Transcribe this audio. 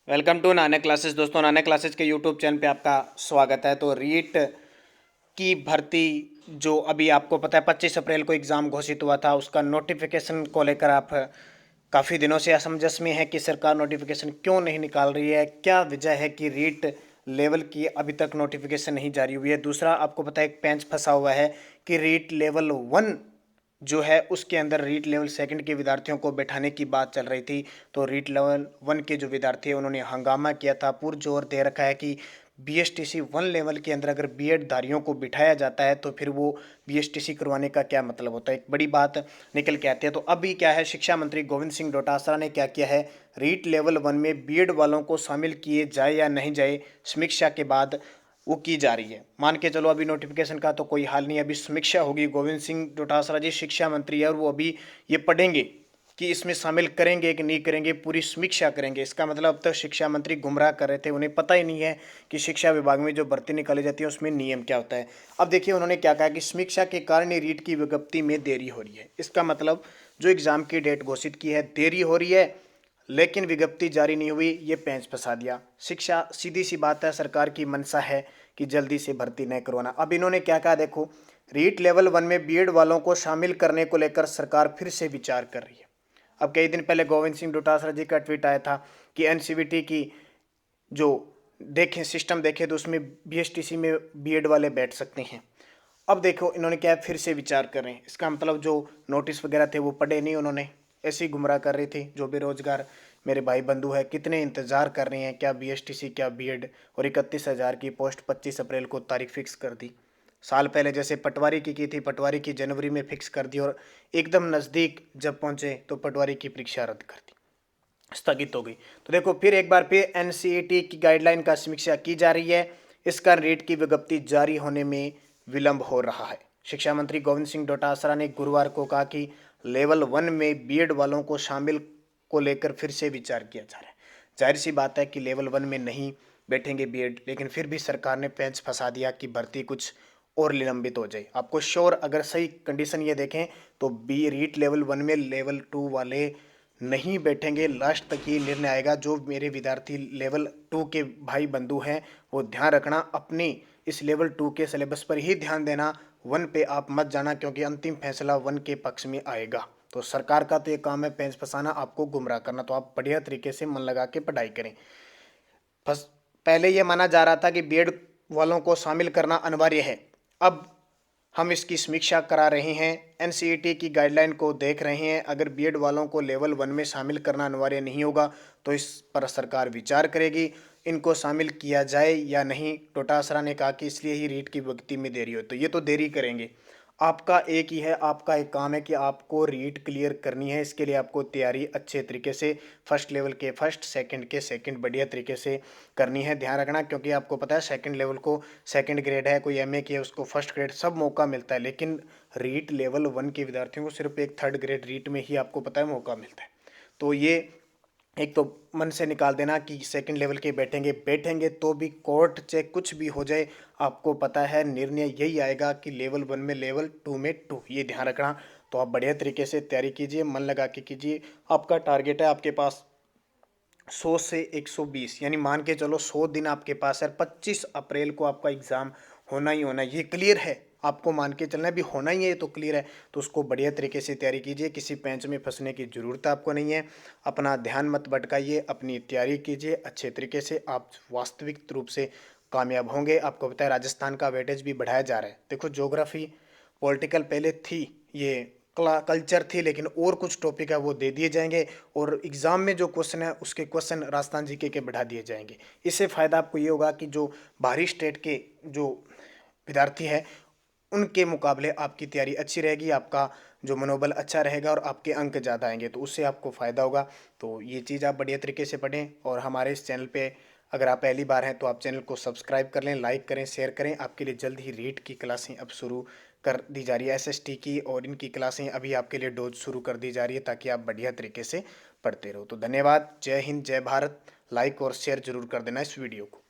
Welcome to Nanak classes. दोस्तों, Nanak classes के YouTube channel पे आपका स्वागत है। तो रीट की भर्ती जो अभी आपको पता है 25 अप्रैल को एग्ज़ाम घोषित हुआ था, उसका नोटिफिकेशन को लेकर आप काफ़ी दिनों से असमंजस में है कि सरकार नोटिफिकेशन क्यों नहीं निकाल रही है। क्या वजह है कि रीट लेवल की अभी तक नोटिफिकेशन नहीं जारी हुई है। दूसरा, आपको पता है एक पेंच फंसा हुआ है कि रीट लेवल 1 जो है उसके अंदर रीट लेवल सेकंड के विद्यार्थियों को बैठाने की बात चल रही थी। तो रीट लेवल 1 के जो विद्यार्थी हैं उन्होंने हंगामा किया था, पुरजोर दे रखा है कि बीएसटीसी 1 लेवल के अंदर अगर बीएड धारियों को बिठाया जाता है तो फिर वो बीएसटीसी करवाने का क्या मतलब होता है। एक बड़ी बात निकल के आती है। तो अभी क्या है, शिक्षा मंत्री गोविंद सिंह डोटासरा ने क्या किया है, रीट लेवल 1 में बीएड वालों को शामिल किए जाए या नहीं जाए, समीक्षा के बाद वो की जा रही है। मान के चलो अभी नोटिफिकेशन का तो कोई हाल नहीं है, अभी समीक्षा होगी। गोविंद सिंह डोटासरा जी शिक्षा मंत्री है और वो अभी ये पढ़ेंगे कि इसमें शामिल करेंगे कि नहीं करेंगे, पूरी समीक्षा करेंगे। इसका मतलब अब तक शिक्षा मंत्री गुमराह कर रहे थे, उन्हें पता ही नहीं है कि शिक्षा विभाग में जो भर्ती निकाली जाती है उसमें नियम क्या होता है। अब देखिए उन्होंने क्या कहा कि समीक्षा के कारण ही रीट की विज्ञप्ति में देरी हो रही है। इसका मतलब जो एग्जाम की डेट घोषित की है देरी हो रही है, लेकिन विज्ञप्ति जारी नहीं हुई, ये पेंच फंसा दिया। शिक्षा सीधी सी बात है, सरकार की मंशा है कि जल्दी से भर्ती न करवाना। अब इन्होंने क्या कहा, देखो रीट लेवल 1 में बीएड वालों को शामिल करने को लेकर सरकार फिर से विचार कर रही है। अब कई दिन पहले गोविंद सिंह डोटासरा जी का ट्वीट आया था कि एनसीवीटी की जो देखें सिस्टम देखें तो उसमें बीएसटीसी में बीएड वाले बैठ सकते हैं। अब देखो इन्होंने क्या है, फिर से विचार कर रहे हैं। इसका मतलब जो नोटिस वगैरह थे वो पढ़े नहीं उन्होंने, ऐसे ही गुमराह कर रही थी। जो बेरोजगार मेरे भाई बंधु है कितने इंतजार कर रहे हैं, क्या बीएसटीसी क्या बीएड। और 31,000 की पोस्ट 25 अप्रैल को तारीख फिक्स कर दी। साल पहले जैसे पटवारी की थी, पटवारी की जनवरी में फिक्स कर दी और एकदम नज़दीक जब पहुंचे तो पटवारी की परीक्षा रद्द कर दी, स्थगित हो गई। तो देखो फिर एक बार फिर एनसीईटी की गाइडलाइन का समीक्षा की जा रही है। इस कारण रीट की विज्ञप्ति जारी होने में विलंब हो रहा है। शिक्षा मंत्री गोविंद सिंह डोटासरा ने गुरुवार को कहा कि लेवल 1 में बीएड वालों को शामिल को लेकर फिर से विचार किया जा रहा है। जाहिर सी बात है कि लेवल 1 में नहीं बैठेंगे बीएड, लेकिन फिर भी सरकार ने पेंच फंसा दिया कि भर्ती कुछ और निलंबित हो जाए। आपको श्योर अगर सही कंडीशन ये देखें तो बी रीट लेवल 1 में लेवल 2 वाले नहीं बैठेंगे। लास्ट तक ये निर्णय आएगा। जो मेरे विद्यार्थी लेवल 2 के भाई बंधु हैं वो ध्यान रखना, अपनी इस लेवल 2 के सिलेबस पर ही ध्यान देना, 1 पे आप मत जाना, क्योंकि अंतिम फैसला 1 के पक्ष में आएगा। तो सरकार का तो ये काम है पेंच फंसाना, आपको गुमराह करना। तो आप बढ़िया तरीके से मन लगा के पढ़ाई करें। बस पहले ये माना जा रहा था कि बीएड वालों को शामिल करना अनिवार्य है, अब हम इसकी समीक्षा करा रहे हैं, एनसीईटी की गाइडलाइन को देख रहे हैं। अगर बीएड वालों को लेवल 1 में शामिल करना अनिवार्य नहीं होगा तो इस पर सरकार विचार करेगी, इनको शामिल किया जाए या नहीं। डोटासरा ने कहा कि इसलिए ही रीट की विज्ञप्ति में देरी हो, तो ये तो देरी करेंगे। आपका एक ही है, आपका एक काम है कि आपको रीट क्लियर करनी है। इसके लिए आपको तैयारी अच्छे तरीके से फर्स्ट लेवल के फर्स्ट, सेकंड के सेकंड बढ़िया तरीके से करनी है। ध्यान रखना, क्योंकि आपको पता है सेकंड लेवल को सेकंड ग्रेड है, कोई एमए किया उसको फर्स्ट ग्रेड, सब मौका मिलता है। लेकिन रीट लेवल 1 के विद्यार्थियों को सिर्फ एक थर्ड ग्रेड रीट में ही आपको पता है मौका मिलता है। तो ये एक तो मन से निकाल देना कि सेकंड लेवल के बैठेंगे बैठेंगे तो भी कोर्ट चाहे कुछ भी हो जाए, आपको पता है निर्णय यही आएगा कि लेवल 1 में लेवल 2 में 2, ये ध्यान रखना। तो आप बढ़िया तरीके से तैयारी कीजिए, मन लगा के कीजिए। आपका टारगेट है आपके पास 100 से 120, यानी मान के चलो 100 दिन आपके पास है। 25 अप्रैल को आपका एग्ज़ाम होना ही होना, ये क्लियर है। आपको मान के चलना है भी होना ही है, ये तो क्लियर है। तो उसको बढ़िया तरीके से तैयारी कीजिए, किसी पेंच में फंसने की ज़रूरत आपको नहीं है। अपना ध्यान मत भटकाइए, अपनी तैयारी कीजिए अच्छे तरीके से, आप वास्तविक रूप से कामयाब होंगे। आपको पता है राजस्थान का वेटेज भी बढ़ाया जा रहा है। देखो ज्योग्राफी पॉलिटिकल पहले थी, ये कल्चर थी, लेकिन और कुछ टॉपिक है वो दे दिए जाएंगे और एग्ज़ाम में जो क्वेश्चन है उसके क्वेश्चन राजस्थान जीके के बढ़ा दिए जाएंगे। इससे फ़ायदा आपको ये होगा कि जो बाहरी स्टेट के जो विद्यार्थी हैं उनके मुकाबले आपकी तैयारी अच्छी रहेगी, आपका जो मनोबल अच्छा रहेगा और आपके अंक ज़्यादा आएंगे, तो उससे आपको फ़ायदा होगा। तो ये चीज़ आप बढ़िया तरीके से पढ़ें। और हमारे इस चैनल पे अगर आप पहली बार हैं तो आप चैनल को सब्सक्राइब कर लें, लाइक करें, शेयर करें। आपके लिए जल्द ही रीट की क्लासें अब शुरू कर दी जा रही है, एसएसटी की, और इनकी क्लासें अभी आपके लिए डोज शुरू कर दी जा रही है ताकि आप बढ़िया तरीके से पढ़ते रहो। तो धन्यवाद, जय हिंद, जय भारत। लाइक और शेयर जरूर कर देना इस वीडियो को।